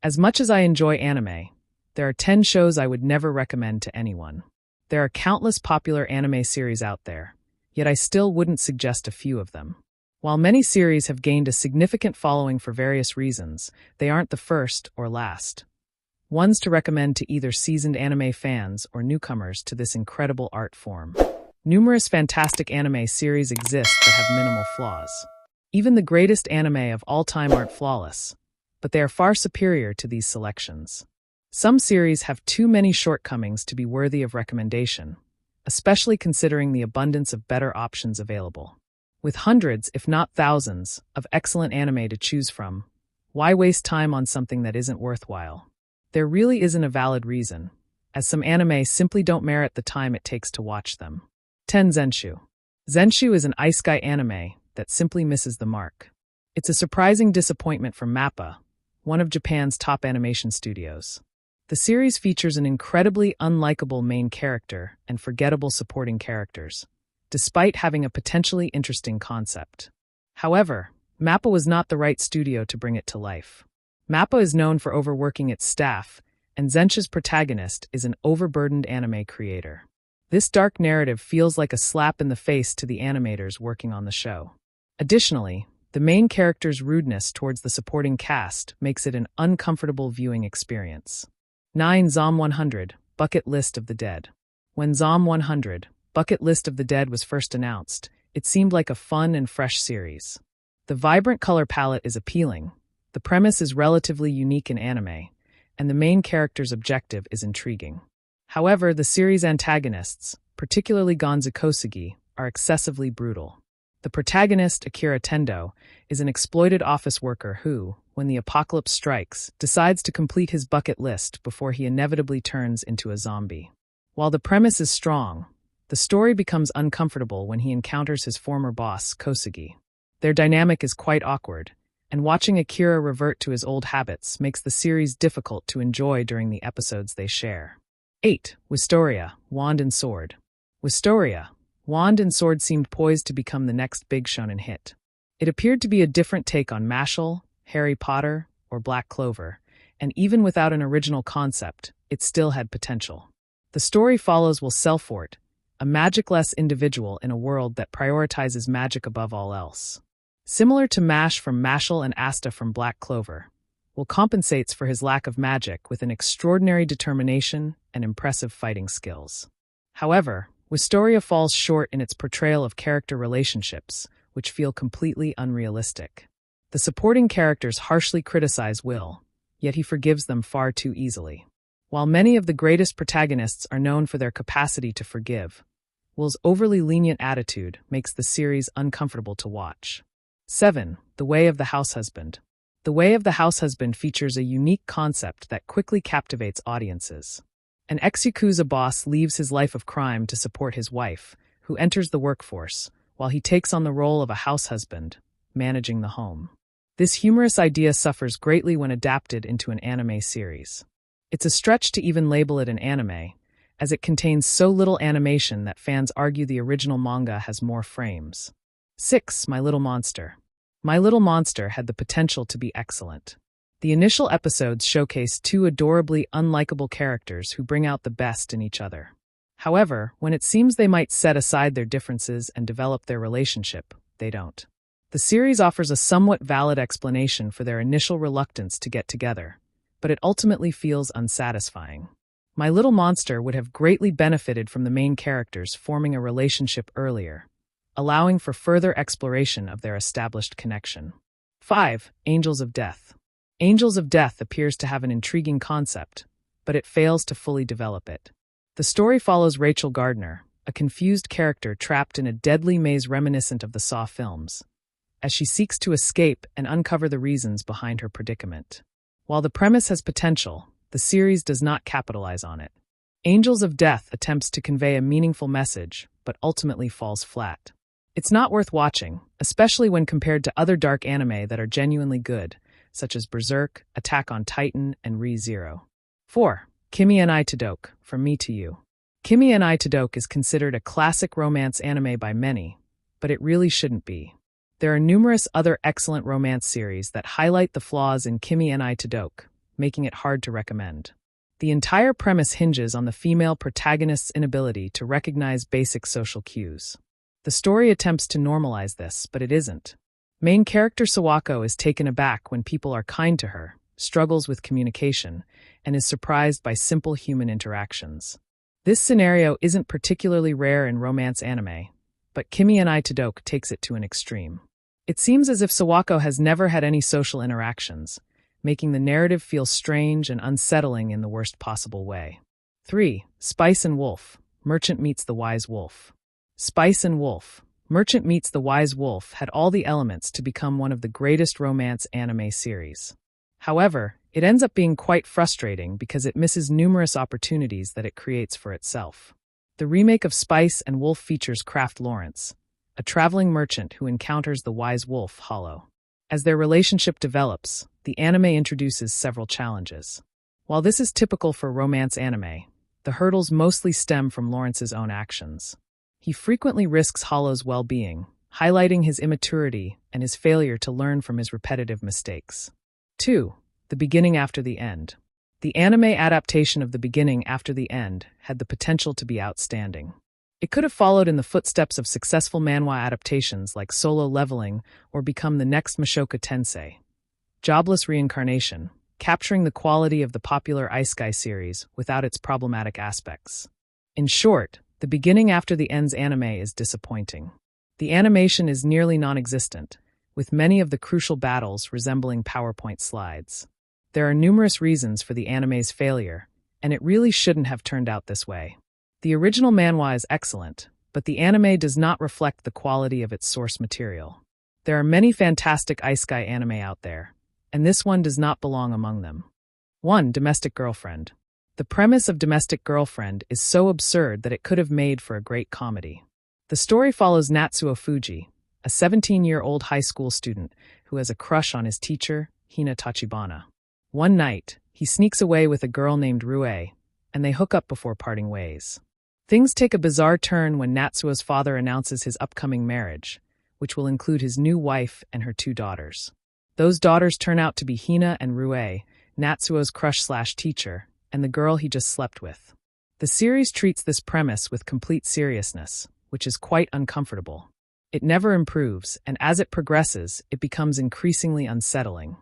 As much as I enjoy anime, there are 10 shows I would never recommend to anyone. There are countless popular anime series out there, yet I still wouldn't suggest a few of them. While many series have gained a significant following for various reasons, they aren't the first or last ones to recommend to either seasoned anime fans or newcomers to this incredible art form. Numerous fantastic anime series exist that have minimal flaws. Even the greatest anime of all time aren't flawless, but they are far superior to these selections. Some series have too many shortcomings to be worthy of recommendation, especially considering the abundance of better options available. With hundreds, if not thousands, of excellent anime to choose from, why waste time on something that isn't worthwhile? There really isn't a valid reason, as some anime simply don't merit the time it takes to watch them. 10. Zenshu. Zenshu is an isekai anime that simply misses the mark. It's a surprising disappointment from MAPPA, one of Japan's top animation studios. The series features an incredibly unlikable main character and forgettable supporting characters, despite having a potentially interesting concept. However, MAPPA was not the right studio to bring it to life. MAPPA is known for overworking its staff, and Zenshu's protagonist is an overburdened anime creator. This dark narrative feels like a slap in the face to the animators working on the show. Additionally, the main character's rudeness towards the supporting cast makes it an uncomfortable viewing experience. 9. Zom 100, Bucket List of the Dead. When Zom 100, Bucket List of the Dead was first announced, it seemed like a fun and fresh series. The vibrant color palette is appealing, the premise is relatively unique in anime, and the main character's objective is intriguing. However, the series' antagonists, particularly Gonzo Kosugi, are excessively brutal. The protagonist, Akira Tendo, is an exploited office worker who, when the apocalypse strikes, decides to complete his bucket list before he inevitably turns into a zombie. While the premise is strong, the story becomes uncomfortable when he encounters his former boss, Kosugi. Their dynamic is quite awkward, and watching Akira revert to his old habits makes the series difficult to enjoy during the episodes they share. 8. Wistoria, Wand and Sword. Wistoria, Wand and Sword seemed poised to become the next big shonen hit. It appeared to be a different take on Mashle, Harry Potter, or Black Clover, and even without an original concept, it still had potential. The story follows Will Selfort, a magic-less individual in a world that prioritizes magic above all else. Similar to Mash from Mashle and Asta from Black Clover, Will compensates for his lack of magic with an extraordinary determination and impressive fighting skills. However, Wistoria falls short in its portrayal of character relationships, which feel completely unrealistic. The supporting characters harshly criticize Will, yet he forgives them far too easily. While many of the greatest protagonists are known for their capacity to forgive, Will's overly lenient attitude makes the series uncomfortable to watch. 7. The Way of the House Husband. The Way of the House Husband features a unique concept that quickly captivates audiences. An ex-Yakuza boss leaves his life of crime to support his wife, who enters the workforce, while he takes on the role of a house husband, managing the home. This humorous idea suffers greatly when adapted into an anime series. It's a stretch to even label it an anime, as it contains so little animation that fans argue the original manga has more frames. 6. My Little Monster. My Little Monster had the potential to be excellent. The initial episodes showcase two adorably unlikable characters who bring out the best in each other. However, when it seems they might set aside their differences and develop their relationship, they don't. The series offers a somewhat valid explanation for their initial reluctance to get together, but it ultimately feels unsatisfying. My Little Monster would have greatly benefited from the main characters forming a relationship earlier, allowing for further exploration of their established connection. 5. Angels of Death. Angels of Death appears to have an intriguing concept, but it fails to fully develop it. The story follows Rachel Gardner, a confused character trapped in a deadly maze reminiscent of the Saw films, as she seeks to escape and uncover the reasons behind her predicament. While the premise has potential, the series does not capitalize on it. Angels of Death attempts to convey a meaningful message, but ultimately falls flat. It's not worth watching, especially when compared to other dark anime that are genuinely good, such as Berserk, Attack on Titan, and Re:Zero. 4. Kimi and I Todok, From Me to You. Kimi and I Todok is considered a classic romance anime by many, but it really shouldn't be. There are numerous other excellent romance series that highlight the flaws in Kimi and I Todok, making it hard to recommend. The entire premise hinges on the female protagonist's inability to recognize basic social cues. The story attempts to normalize this, but it isn't. Main character Sawako is taken aback when people are kind to her, struggles with communication, and is surprised by simple human interactions. This scenario isn't particularly rare in romance anime, but Kimi and I Todok takes it to an extreme. It seems as if Sawako has never had any social interactions, making the narrative feel strange and unsettling in the worst possible way. 3. Spice and Wolf. Merchant Meets the Wise Wolf. Spice and Wolf. Merchant Meets the Wise Wolf had all the elements to become one of the greatest romance anime series. However, it ends up being quite frustrating because it misses numerous opportunities that it creates for itself. The remake of Spice and Wolf features Kraft Lawrence, a traveling merchant who encounters the wise wolf Hollow. As their relationship develops, the anime introduces several challenges. While this is typical for romance anime, the hurdles mostly stem from Lawrence's own actions. He frequently risks Hollow's well-being, highlighting his immaturity and his failure to learn from his repetitive mistakes. 2. The Beginning After the End. The anime adaptation of The Beginning After the End had the potential to be outstanding. It could have followed in the footsteps of successful manhwa adaptations like Solo Leveling or become the next Mushoku Tensei. Jobless reincarnation, capturing the quality of the popular Isekai series without its problematic aspects. In short, The Beginning After the End's anime is disappointing. The animation is nearly non-existent, with many of the crucial battles resembling PowerPoint slides. There are numerous reasons for the anime's failure, and it really shouldn't have turned out this way. The original manhwa is excellent, but the anime does not reflect the quality of its source material. There are many fantastic isekai anime out there, and this one does not belong among them. 1. Domestic Girlfriend. The premise of Domestic Girlfriend is so absurd that it could have made for a great comedy. The story follows Natsuo Fuji, a 17-year-old high school student who has a crush on his teacher, Hina Tachibana. One night, he sneaks away with a girl named Rue, and they hook up before parting ways. Things take a bizarre turn when Natsuo's father announces his upcoming marriage, which will include his new wife and her 2 daughters. Those daughters turn out to be Hina and Rue, Natsuo's crush/teacher, and the girl he just slept with. The series treats this premise with complete seriousness, which is quite uncomfortable. It never improves, and as it progresses, it becomes increasingly unsettling.